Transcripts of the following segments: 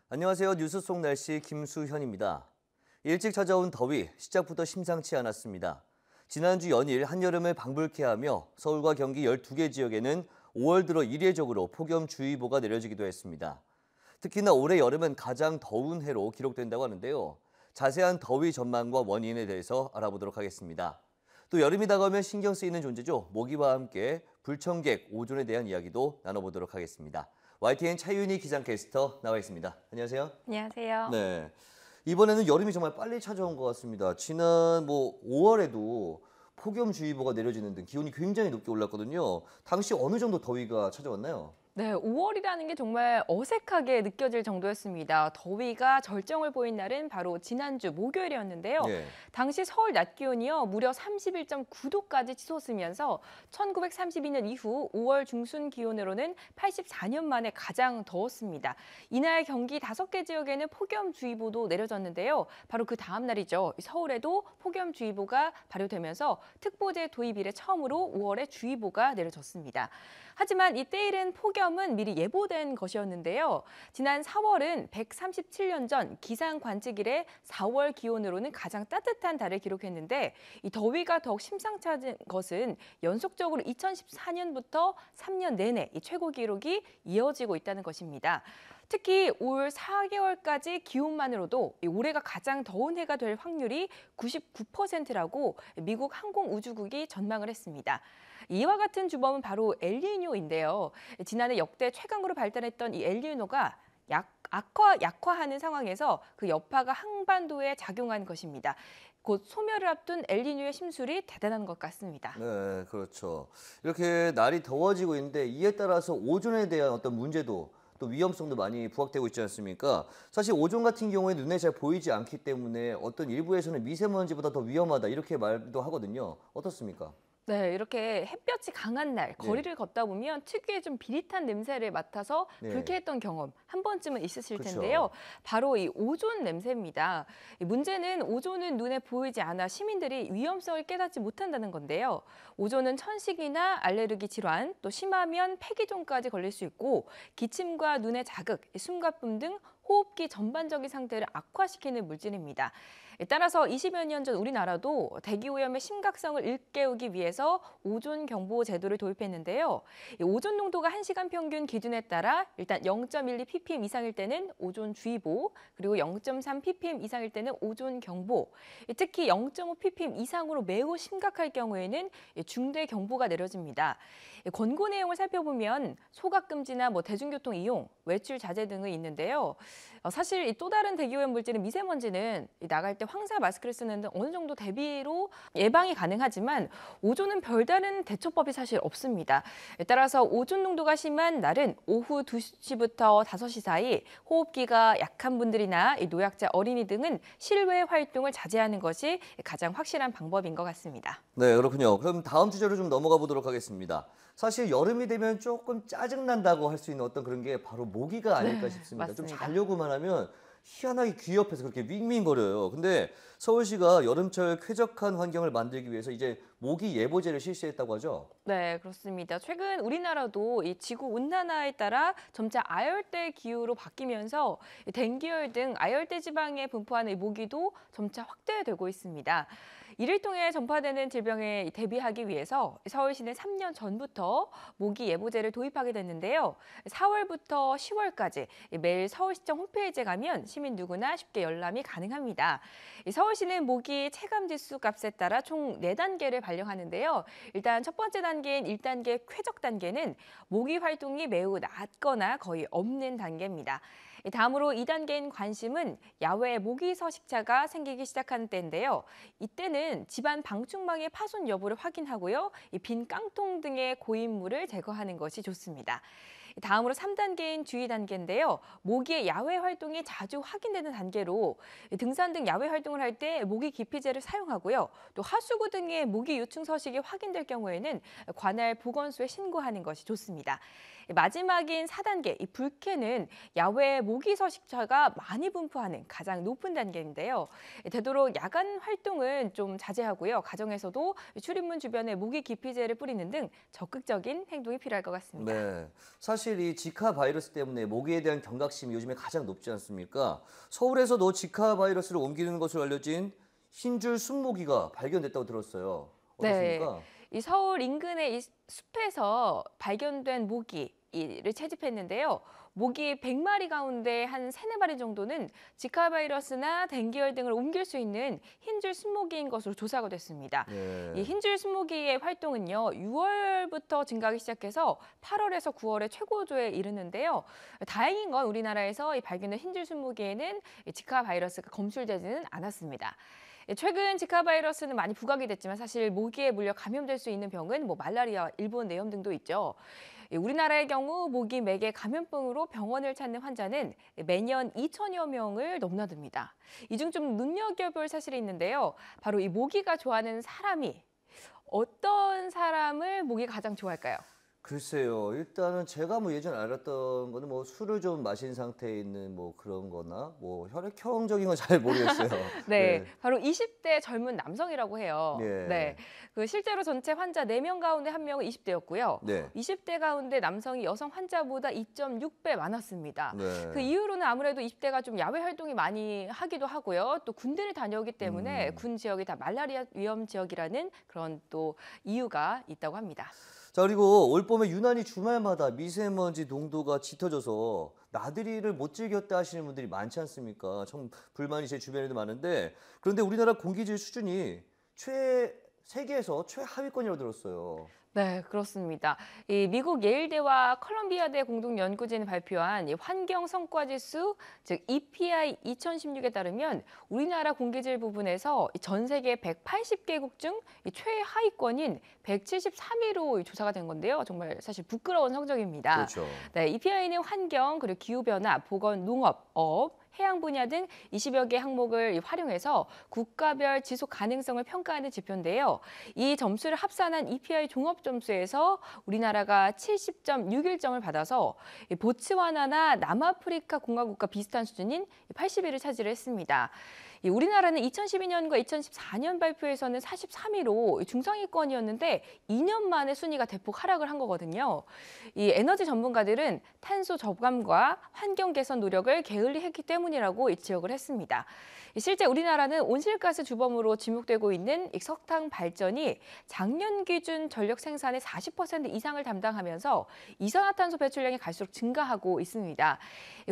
안녕하세요. 뉴스 속 날씨 김수현입니다. 일찍 찾아온 더위, 시작부터 심상치 않았습니다. 지난주 연일 한여름을 방불케 하며 서울과 경기 12개 지역에는 5월 들어 이례적으로 폭염주의보가 내려지기도 했습니다. 특히나 올해 여름은 가장 더운 해로 기록된다고 하는데요. 자세한 더위 전망과 원인에 대해서 알아보도록 하겠습니다. 또 여름이 다가오면 신경 쓰이는 존재죠. 모기와 함께 불청객, 오존에 대한 이야기도 나눠보도록 하겠습니다. YTN 차윤희 기상캐스터 나와 있습니다. 안녕하세요. 안녕하세요. 네, 이번에는 여름이 정말 빨리 찾아온 것 같습니다. 지난 5월에도 폭염주의보가 내려지는 등 기온이 굉장히 높게 올랐거든요. 당시 어느 정도 더위가 찾아왔나요? 네, 5월이라는 게 정말 어색하게 느껴질 정도였습니다. 더위가 절정을 보인 날은 바로 지난주 목요일이었는데요. 네. 당시 서울 낮 기온이요, 무려 31.9도까지 치솟으면서 1932년 이후 5월 중순 기온으로는 84년 만에 가장 더웠습니다. 이날 경기 5개 지역에는 폭염주의보도 내려졌는데요. 바로 그 다음 날이죠. 서울에도 폭염주의보가 발효되면서 특보제 도입 이래 처음으로 5월에 주의보가 내려졌습니다. 하지만 이때 일은 폭염은 미리 예보된 것이었는데요. 지난 4월은 137년 전 기상 관측 이래 4월 기온으로는 가장 따뜻한 달을 기록했는데 이 더위가 더욱 심상치 않은 것은 연속적으로 2014년부터 3년 내내 이 최고 기록이 이어지고 있다는 것입니다. 특히 올 4개월까지 기온만으로도 올해가 가장 더운 해가 될 확률이 99%라고 미국 항공우주국이 전망을 했습니다. 이와 같은 주범은 바로 엘니뇨인데요. 지난해 역대 최강으로 발달했던 이 엘니뇨가 약화하는 상황에서 그 여파가 한반도에 작용한 것입니다. 곧 소멸을 앞둔 엘니뇨의 심술이 대단한 것 같습니다. 네, 그렇죠. 이렇게 날이 더워지고 있는데 이에 따라서 오존에 대한 어떤 문제도 또 위험성도 많이 부각되고 있지 않습니까? 사실 오존 같은 경우에 눈에 잘 보이지 않기 때문에 어떤 일부에서는 미세먼지보다 더 위험하다 이렇게 말도 하거든요. 어떻습니까? 네, 이렇게 햇볕이 강한 날 거리를 걷다 보면 특유의 좀 비릿한 냄새를 맡아서 네. 불쾌했던 경험 한 번쯤은 있으실 그쵸. 텐데요. 바로 이 오존 냄새입니다. 이 문제는 오존은 눈에 보이지 않아 시민들이 위험성을 깨닫지 못한다는 건데요. 오존은 천식이나 알레르기 질환, 또 심하면 폐기종까지 걸릴 수 있고 기침과 눈의 자극, 숨가쁨 등 호흡기 전반적인 상태를 악화시키는 물질입니다. 따라서 20여 년 전 우리나라도 대기오염의 심각성을 일깨우기 위해서 오존 경보 제도를 도입했는데요. 오존 농도가 1시간 평균 기준에 따라 일단 0.12 ppm 이상일 때는 오존 주의보, 그리고 0.3 ppm 이상일 때는 오존 경보, 특히 0.5 ppm 이상으로 매우 심각할 경우에는 중대 경보가 내려집니다. 권고 내용을 살펴보면 소각 금지나 대중교통 이용, 외출 자제 등이 있는데요. 사실 또 다른 대기오염 물질인 미세먼지는 나갈 때 황사 마스크를 쓰는 등 어느 정도 대비로 예방이 가능하지만 오존은 별다른 대처법이 사실 없습니다. 따라서 오존 농도가 심한 날은 오후 2시부터 5시 사이 호흡기가 약한 분들이나 노약자, 어린이 등은 실외 활동을 자제하는 것이 가장 확실한 방법인 것 같습니다. 네, 그렇군요. 그럼 다음 주제로 좀 넘어가 보도록 하겠습니다. 사실 여름이 되면 조금 짜증난다고 할 수 있는 어떤 그런 게 바로 모기가 아닐까 싶습니다. 좀 맞습니다. 자려고만 하면 희한하게 귀 옆에서 그렇게 윙윙거려요. 근데 서울시가 여름철 쾌적한 환경을 만들기 위해서 이제 모기 예보제를 실시했다고 하죠? 네, 그렇습니다. 최근 우리나라도 이 지구 온난화에 따라 점차 아열대 기후로 바뀌면서 dengu열 등 아열대 지방에 분포하는 모기도 점차 확대되고 있습니다. 이를 통해 전파되는 질병에 대비하기 위해서 서울시는 3년 전부터 모기 예보제를 도입하게 됐는데요. 4월부터 10월까지 매일 서울시청 홈페이지에 가면 시민 누구나 쉽게 열람이 가능합니다. 서울시는 모기 체감지수 값에 따라 총 4단계를 발령하는데요. 일단 첫 번째 단계인 1단계 쾌적 단계는 모기 활동이 매우 낮거나 거의 없는 단계입니다. 다음으로 2단계인 관심은 야외 모기 서식자가 생기기 시작하는 때인데요. 이때는 집안 방충망의 파손 여부를 확인하고요. 빈 깡통 등의 고인물을 제거하는 것이 좋습니다. 다음으로 3단계인 주의 단계인데요. 모기의 야외 활동이 자주 확인되는 단계로 등산 등 야외 활동을 할 때 모기 기피제를 사용하고요. 또 하수구 등의 모기 유충 서식이 확인될 경우에는 관할 보건소에 신고하는 것이 좋습니다. 마지막인 4단계, 이 불쾌는 야외 모기 서식자가 많이 분포하는 가장 높은 단계인데요. 되도록 야간 활동은 좀 자제하고요. 가정에서도 출입문 주변에 모기 기피제를 뿌리는 등 적극적인 행동이 필요할 것 같습니다. 네, 사실 사실 이 지카 바이러스 때문에 모기에 대한 경각심이 요즘에 가장 높지 않습니까? 서울에서도 지카 바이러스를 옮기는 것으로 알려진 흰줄 순모기가 발견됐다고 들었어요. 네. 어떻습니까? 이 서울 인근의 이 숲에서 발견된 모기를 채집했는데요. 모기 100마리 가운데 한 3-4마리 정도는 지카 바이러스나 댕기열 등을 옮길 수 있는 흰줄 순모기인 것으로 조사가 됐습니다. 이 네. 흰줄 순모기의 활동은요, 6월부터 증가하기 시작해서 8월에서 9월에 최고조에 이르는데요. 다행인 건 우리나라에서 이 발견된 흰줄 순모기에는 이 지카 바이러스가 검출되지는 않았습니다. 최근 지카 바이러스는 많이 부각이 됐지만 사실 모기에 물려 감염될 수 있는 병은 말라리아, 일본 뇌염 등도 있죠. 우리나라의 경우 모기 매개 감염병으로 병원을 찾는 환자는 매년 2천여 명을 넘나듭니다. 이 중 좀 눈여겨볼 사실이 있는데요. 바로 이 모기가 좋아하는 사람이 어떤 사람을 모기가 가장 좋아할까요? 글쎄요. 일단은 제가 예전에 알았던 거는 술을 좀 마신 상태에 있는 그런 거나 혈액형적인 건 잘 모르겠어요. 네, 네. 바로 20대 젊은 남성이라고 해요. 네, 네. 실제로 전체 환자 4명 가운데 1명은 20대였고요. 네. 20대 가운데 남성이 여성 환자보다 2.6배 많았습니다. 그 네. 이유로는 아무래도 20대가 좀 야외 활동이 많이 하기도 하고요. 또 군대를 다녀오기 때문에 군 지역이 다 말라리아 위험 지역이라는 그런 또 이유가 있다고 합니다. 자, 그리고 올 봄에 유난히 주말마다 미세먼지 농도가 짙어져서 나들이를 못 즐겼다 하시는 분들이 많지 않습니까? 참 불만이 제 주변에도 많은데, 그런데 우리나라 공기질 수준이 세계에서 최하위권이라고 들었어요. 네, 그렇습니다. 이 미국 예일대와 컬럼비아대 공동 연구진이 발표한 이 환경 성과 지수, 즉 EPI 2016에 따르면 우리나라 공기질 부분에서 전 세계 180개국 중 최하위권인 173위로 조사가 된 건데요. 정말 사실 부끄러운 성적입니다. 그렇죠. 네, EPI는 환경, 그리고 기후 변화, 보건, 농업, 어업, 해양 분야 등 20여 개 항목을 활용해서 국가별 지속 가능성을 평가하는 지표인데요. 이 점수를 합산한 EPI 종합 점수에서 우리나라가 70.61점을 받아서 보츠와나나 남아프리카 공화국과 비슷한 수준인 80위를 차지를 했습니다. 우리나라는 2012년과 2014년 발표에서는 43위로 중상위권이었는데 2년 만에 순위가 대폭 하락을 한 거거든요. 이 에너지 전문가들은 탄소 저감과 환경 개선 노력을 게을리했기 때문이라고 지적을 했습니다. 실제 우리나라는 온실가스 주범으로 지목되고 있는 이 석탄 발전이 작년 기준 전력 생산의 40% 이상을 담당하면서 이산화탄소 배출량이 갈수록 증가하고 있습니다.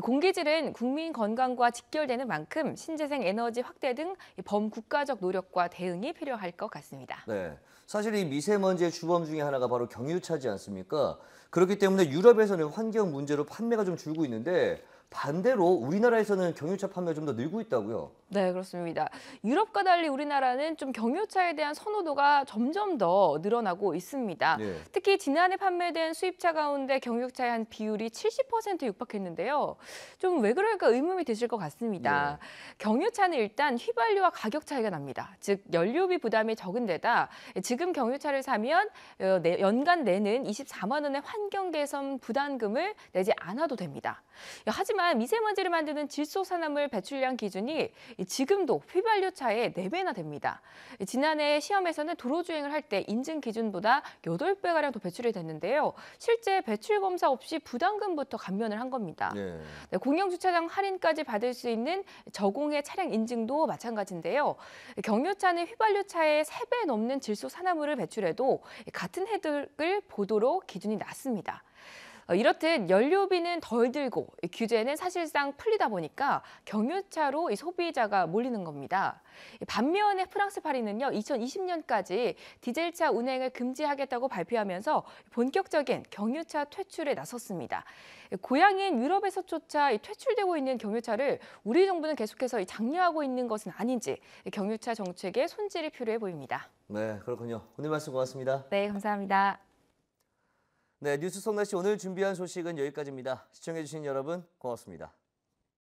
공기질은 국민 건강과 직결되는 만큼 신재생 에너지 확대 등 범국가적 노력과 대응이 필요할 것 같습니다. 네. 사실 이 미세먼지의 주범 중에 하나가 바로 경유차지 않습니까? 그렇기 때문에 유럽에서는 환경 문제로 판매가 좀 줄고 있는데, 반대로 우리나라에서는 경유차 판매가 좀 더 늘고 있다고요? 네, 그렇습니다. 유럽과 달리 우리나라는 좀 경유차에 대한 선호도가 점점 더 늘어나고 있습니다. 네. 특히 지난해 판매된 수입차 가운데 경유차의 한 비율이 70% 육박했는데요. 좀 왜 그럴까 의문이 드실 것 같습니다. 경유차는 일단 휘발유와 가격 차이가 납니다. 즉 연료비 부담이 적은 데다 지금 경유차를 사면 연간 내는 24만 원의 환경 개선 부담금을 내지 않아도 됩니다. 하지만 미세먼지를 만드는 질소산화물 배출량 기준이 지금도 휘발유차의 4배나 됩니다. 지난해 시험에서는 도로주행을 할 때 인증 기준보다 8배가량 더 배출이 됐는데요. 실제 배출 검사 없이 부담금부터 감면을 한 겁니다. 네. 공영주차장 할인까지 받을 수 있는 저공해 차량 인증도 마찬가지인데요. 경유차는 휘발유차의 3배 넘는 질소산화물을 배출해도 같은 혜택을 보도록 기준이 낮습니다. 이렇듯 연료비는 덜 들고 규제는 사실상 풀리다 보니까 경유차로 소비자가 몰리는 겁니다. 반면에 프랑스 파리는요, 2020년까지 디젤차 운행을 금지하겠다고 발표하면서 본격적인 경유차 퇴출에 나섰습니다. 고향인 유럽에서조차 퇴출되고 있는 경유차를 우리 정부는 계속해서 장려하고 있는 것은 아닌지 경유차 정책에 손질이 필요해 보입니다. 네, 그렇군요. 오늘 말씀 고맙습니다. 네, 감사합니다. 네, 뉴스 성나씨 오늘 준비한 소식은 여기까지입니다. 시청해주신 여러분 고맙습니다.